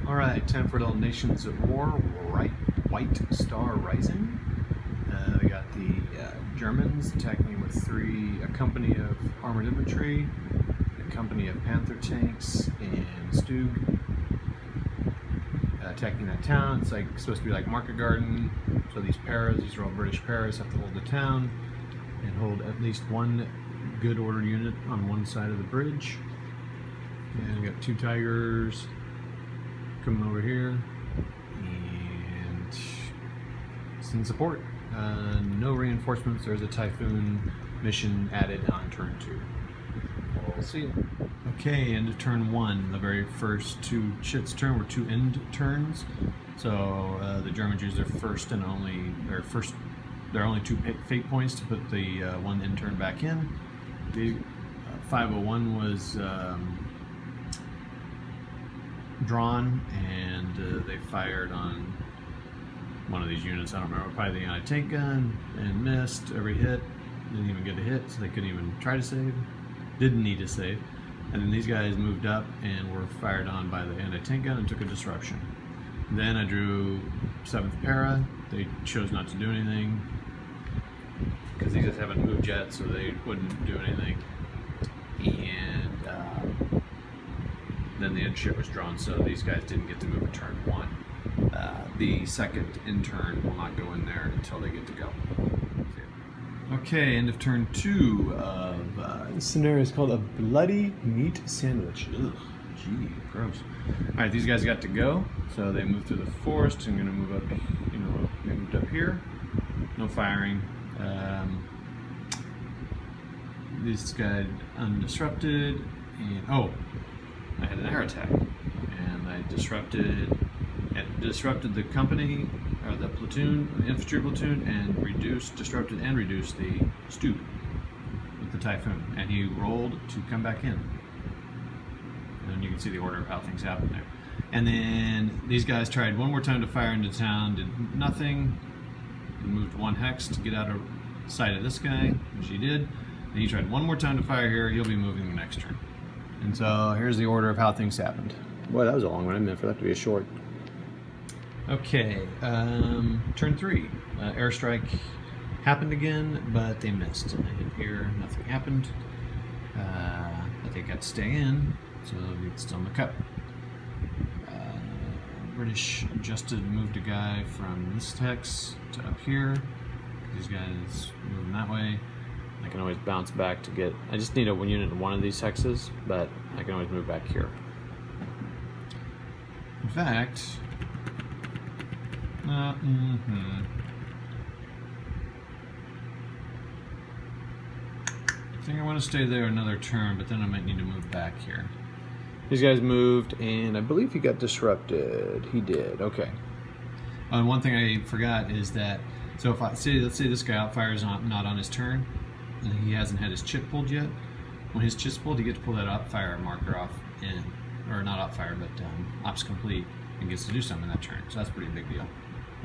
All right, time for a little Nations at War, White Star Rising. We got the Germans attacking with a company of armored infantry, a company of Panther tanks, and Stug attacking that town. It's like supposed to be like Market Garden. So these are all British paras, have to hold the town and hold at least one good order unit on one side of the bridge. And we got two Tigers coming over here and send support. No reinforcements. There's a Typhoon mission added on turn 2. We'll see. Okay, end of turn 1. The very first two shits turn were two end turns. So the Germans use their first and only, there are only two fate points to put the one end turn back in. The 501 was drawn, and they fired on one of these units. I don't remember, probably the anti-tank gun, and missed every hit. Didn't even get a hit, so they couldn't even try to save. Didn't need to save. And then these guys moved up and were fired on by the anti-tank gun and took a disruption. Then I drew 7th para. They chose not to do anything because these guys haven't moved yet, so they wouldn't do anything. And then the end ship was drawn, so these guys didn't get to move in turn 1. The second intern will not go in there until they get to go. Okay, end of turn 2 of this scenario is called a bloody meat sandwich. Ugh, gee, gross. All right, these guys got to go, so they moved through the forest. I'm gonna move up. They moved up here. No firing. This guy undisrupted, and I had an air attack, and I disrupted the company, or the platoon, the infantry platoon, and disrupted and reduced the Stug with the Typhoon, and he rolled to come back in. And you can see the order of how things happened there. And then these guys tried one more time to fire into town, did nothing. He moved 1 hex to get out of sight of this guy, which he did. And he tried one more time to fire here. He'll be moving the next turn. And so here's the order of how things happened. Boy, that was a long one. I meant for that to be a short. Okay, turn 3. Airstrike happened again, but they missed. And I hit here, nothing happened. But they got to stay in, so it's still in the cup. British adjusted, moved a guy from this hex to up here. These guys moving that way. I can always bounce back to get, I just need a unit in one of these hexes, but I can always move back here. In fact, I think I want to stay there another turn, but then I might need to move back here. These guys moved, and I believe he got disrupted. He did, okay. And one thing I forgot is that, so if let's say this guy outfires not on his turn, and he hasn't had his chip pulled yet. When his chip's pulled, he gets to pull that outfire marker off, or not outfire, but ops complete, and gets to do something in that turn. So that's a pretty big deal.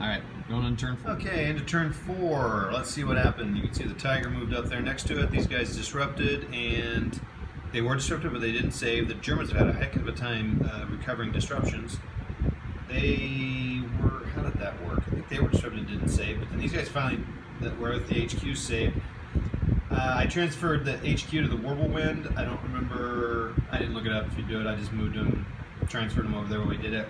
All right, going on turn 4. Okay, into turn 4. Let's see what happened. You can see the Tiger moved up there next to it. These guys disrupted, and they were disrupted, but they didn't save. The Germans have had a heck of a time recovering disruptions. They were, how did that work? I think they were disrupted and didn't save, but then these guys finally, that were at the HQ, saved. I transferred the HQ to the Whirlwind. I don't remember, I didn't look it up if you do it, I just moved them, transferred them over there when we did it.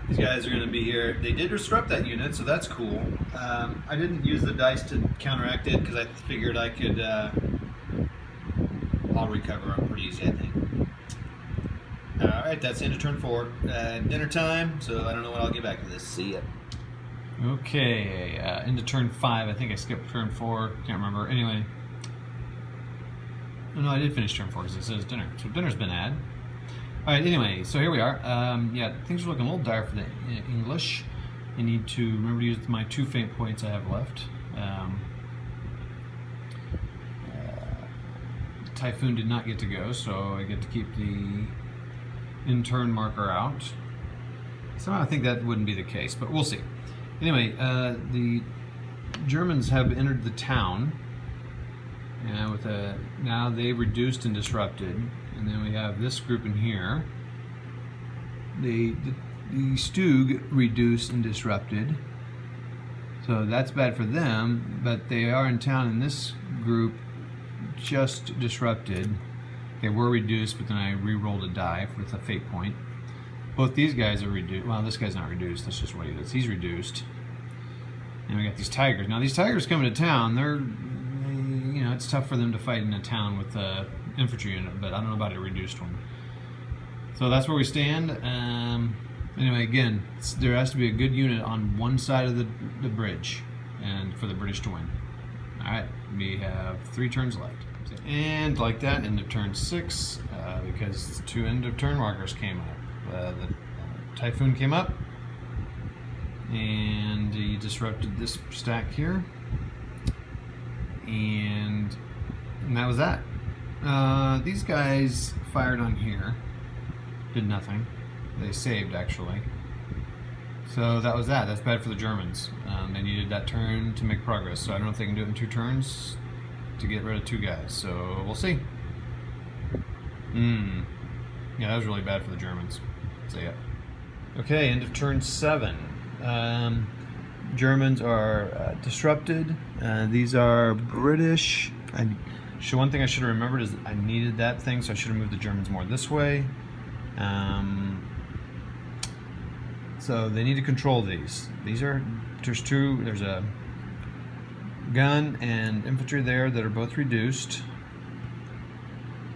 These guys are going to be here. They did disrupt that unit, so that's cool. I didn't use the dice to counteract it because I figured I could, I'll recover them pretty easy, I think. Alright, that's the end of turn 4. Dinner time, so I don't know when I'll get back to this. See ya. Okay, into turn 5. I think I skipped turn 4. Can't remember. Anyway. Oh, no, I did finish turn 4 because it says dinner. So dinner's been had. Alright, anyway, so here we are. Yeah, things are looking a little dire for the English. I need to remember to use my 2 faint points I have left. Typhoon did not get to go, so I get to keep the intern marker out. So I think that wouldn't be the case, but we'll see. Anyway, the Germans have entered the town, and now they've reduced and disrupted, and then we have this group in here, the Stug reduced and disrupted. So that's bad for them, but they are in town, and this group just disrupted. They were reduced, but then I re-rolled a die with a fate point. Both these guys are reduced. Well, this guy's not reduced. That's just what he is. He's reduced. And we got these tigers. Now these tigers coming to town, they're, you know, it's tough for them to fight in a town with a infantry unit, but I don't know about a reduced one. So that's where we stand. Anyway, again, there has to be a good unit on one side of the bridge, and for the British to win. All right, we have 3 turns left. And like that, end of turn 6, because 2 end of turn markers came up. The Typhoon came up, and he disrupted this stack here, and that was that. These guys fired on here, did nothing. They saved, actually. So that was that. That's bad for the Germans. They needed that turn to make progress, so I don't know if they can do it in 2 turns to get rid of 2 guys, so we'll see. Yeah, that was really bad for the Germans. So yeah. Okay, end of turn 7. Germans are disrupted. These are British. One thing I should have remembered is I needed that thing, so I should have moved the Germans more this way. So they need to control these. There's a gun and infantry there that are both reduced.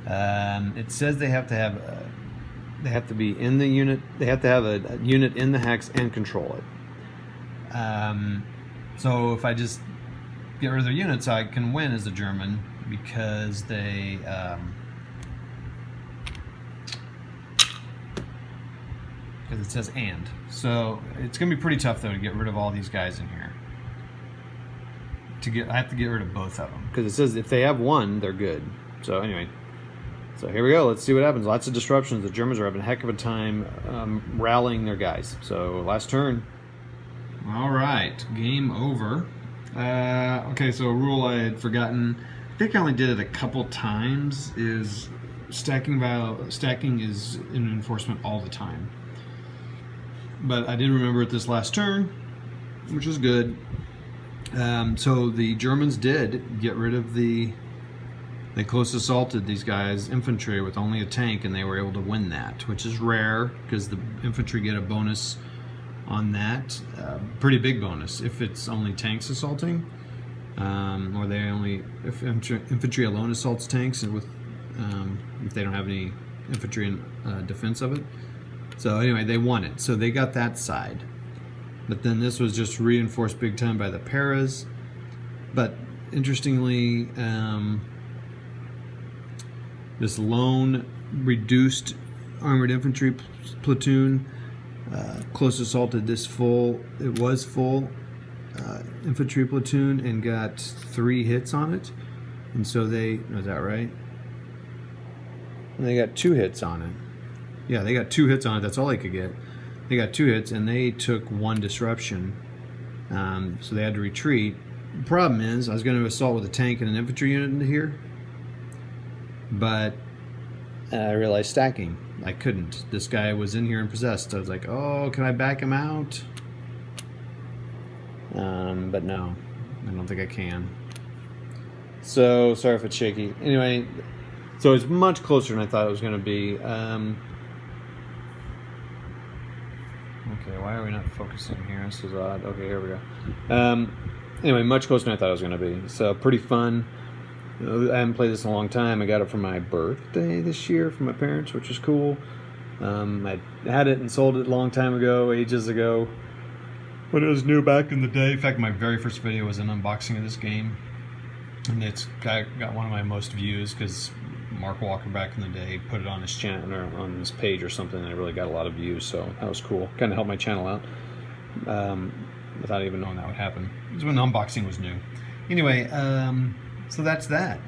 It says they have to be in the unit. They have to have a unit in the hex and control it. So if I just get rid of their units, I can win as a German, because they because it says and. So it's gonna be pretty tough though to get rid of all these guys in here. I have to get rid of both of them, because it says if they have one, they're good. So anyway, so here we go. Let's see what happens. Lots of disruptions. The Germans are having a heck of a time rallying their guys. So last turn. All right, game over. Okay, so a rule I had forgotten. I think I only did it a couple times. Is stacking is in enforcement all the time. But I didn't remember it this last turn, which is good. So the Germans did get rid of they close assaulted these guys, infantry, with only a tank, and they were able to win that, which is rare, because the infantry get a bonus on that, pretty big bonus if it's only tanks assaulting, or if infantry alone assaults tanks, and if they don't have any infantry in defense of it. So anyway, they won it, so they got that side. But then this was just reinforced big time by the Paras. But interestingly, this lone reduced armored infantry platoon close assaulted this full infantry platoon and got 3 hits on it. And so is that right? And they got 2 hits on it. Yeah, they got 2 hits on it. That's all they could get. They got 2 hits, and they took 1 disruption. So they had to retreat. The problem is, I was going to assault with a tank and an infantry unit into here, but I realized stacking. I couldn't. This guy was in here and possessed. I was like, oh, can I back him out? But no, I don't think I can. So, sorry if it's shaky. Anyway, so it's much closer than I thought it was going to be. Okay, why are we not focusing here? This is odd. Okay, here we go. Anyway, much closer than I thought it was going to be. So, pretty fun. I haven't played this in a long time. I got it for my birthday this year from my parents, which is cool. I had it and sold it a long time ago, ages ago, when it was new back in the day. In fact, my very first video was an unboxing of this game, and it's got one of my most views because Mark Walker back in the day put it on his channel or on his page or something, and it really got a lot of views. So that was cool. Kind of helped my channel out without even knowing that would happen. It was when unboxing was new. Anyway, so that's that.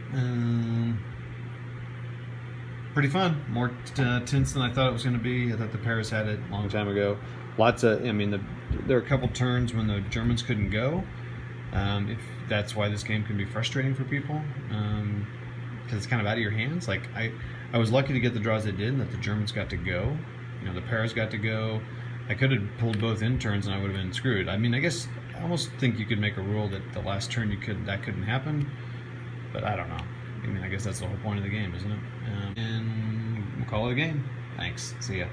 Pretty fun. More tense than I thought it was going to be. I thought the Paris had it a long time ago. Lots of, I mean, there are a couple turns when the Germans couldn't go. If that's why this game can be frustrating for people, because it's kind of out of your hands. Like I was lucky to get the draws I did, and that the Germans got to go. You know, the pairs got to go. I could have pulled both in turns and I would have been screwed. I mean, I guess I almost think you could make a rule that the last turn that couldn't happen, but I don't know. I mean, I guess that's the whole point of the game, isn't it? And we'll call it a game. Thanks. See ya.